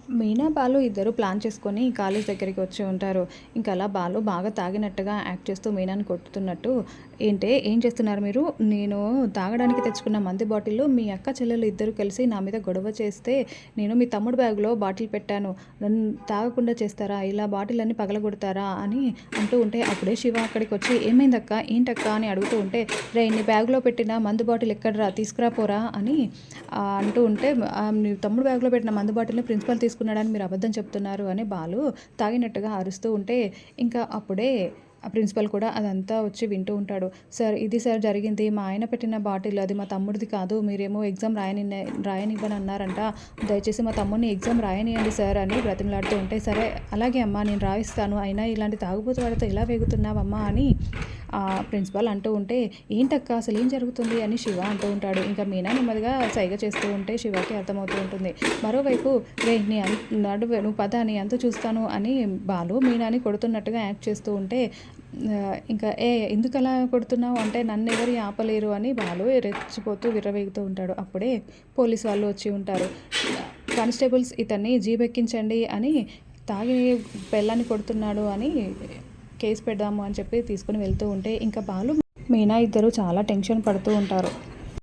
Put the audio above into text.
మీనా, బాలు ఇద్దరు ప్లాన్ చేసుకొని కాలేజ్ దగ్గరికి వచ్చి ఉంటారు. ఇంకా అలా బాలు బాగా తాగినట్టుగా యాక్ట్ చేస్తూ మీనాని కొట్టుతున్నట్టు, ఏంటే ఏం చేస్తున్నారు మీరు? నేను తాగడానికి తెచ్చుకున్న మందు బాటిల్‌లో మీ అక్క చెల్లెలు ఇద్దరు కలిసి నా మీద గొడవ చేస్తే, నేను మీ తమ్ముడు బ్యాగ్‌లో బాటిల్ పెట్టాను. నన్ను తాగకుండా చేస్తారా? ఇలా బాటిళ్ళన్నీ పగలగొడతారా? అని అంటూ ఉంటే, అప్పుడే శివ అక్కడికొచ్చి ఏమైందక్కా? ఏంటక్కా? అని అడుగుతూ ఉంటే, రేయ్ నీ బ్యాగ్‌లో పెట్టిన మందు బాటిల్ ఎక్కడరా? తీసుకురా పోరా అని అంటూ ఉంటే, నీ తమ్ముడు బ్యాగ్‌లో పెట్టిన మందు బాటిల్‌ని ప్రిన్సిపల్ తీసుకున్నాడని మీరు అబద్ధం చెప్తున్నారు అని బాలు తాగినట్టుగా అరుస్తూ ఉంటే, ఇంకా అప్పుడే ఆ ప్రిన్సిపల్ కూడా అదంతా వచ్చి వింటూ ఉంటాడు. సార్ ఇది సార్ జరిగింది. మా ఆయన పెట్టిన బాటిల్, అది మా తమ్ముడిది కాదు. మీరేమో ఎగ్జామ్ రాయనివ్వనన్నారంట. దయచేసి మా తమ్ముడిని ఎగ్జామ్ రాయనియండి సార్ అని బ్రతిమలాడుతూ ఉంటే, సరే అలాగే అమ్మా నేను రాయిస్తాను. అయినా ఇలాంటి తాగుబోతు వాడితో ఎలా వేగుతున్నావమ్మా అని ప్రిన్సిపల్ అంటూ ఉంటే, ఏంటక్క అసలు ఏం జరుగుతుంది అని శివ అంటూ ఉంటాడు. ఇంకా మీనా నెమ్మదిగా సైగ చేస్తూ ఉంటే శివకి అర్థమవుతూ ఉంటుంది. మరోవైపు రే నీ నడువే నువ్వు పద నీ అంత చూస్తాను అని బాలు మీనాని కొడుతున్నట్టుగా యాక్ట్ చేస్తూ ఉంటే, ఇంకా ఎందుకలా కొడుతున్నావు అంటే, నన్ను ఎవరు ఆపలేరు అని బాలు రెచ్చిపోతూ విర్రవీగుతూ ఉంటాడు. అప్పుడే పోలీస్ వాళ్ళు వచ్చి ఉంటారు. కానిస్టేబుల్స్ ఇతన్ని జీబెక్కించండి అని, తాగి పెళ్ళాన్ని కొడుతున్నాడు అని కేసు పెడదాము అని చెప్పి తీసుకుని వెళ్తూ ఉంటే, ఇంకా బాలు మీనా ఇద్దరు చాలా టెన్షన్ పడుతూ ఉంటారు.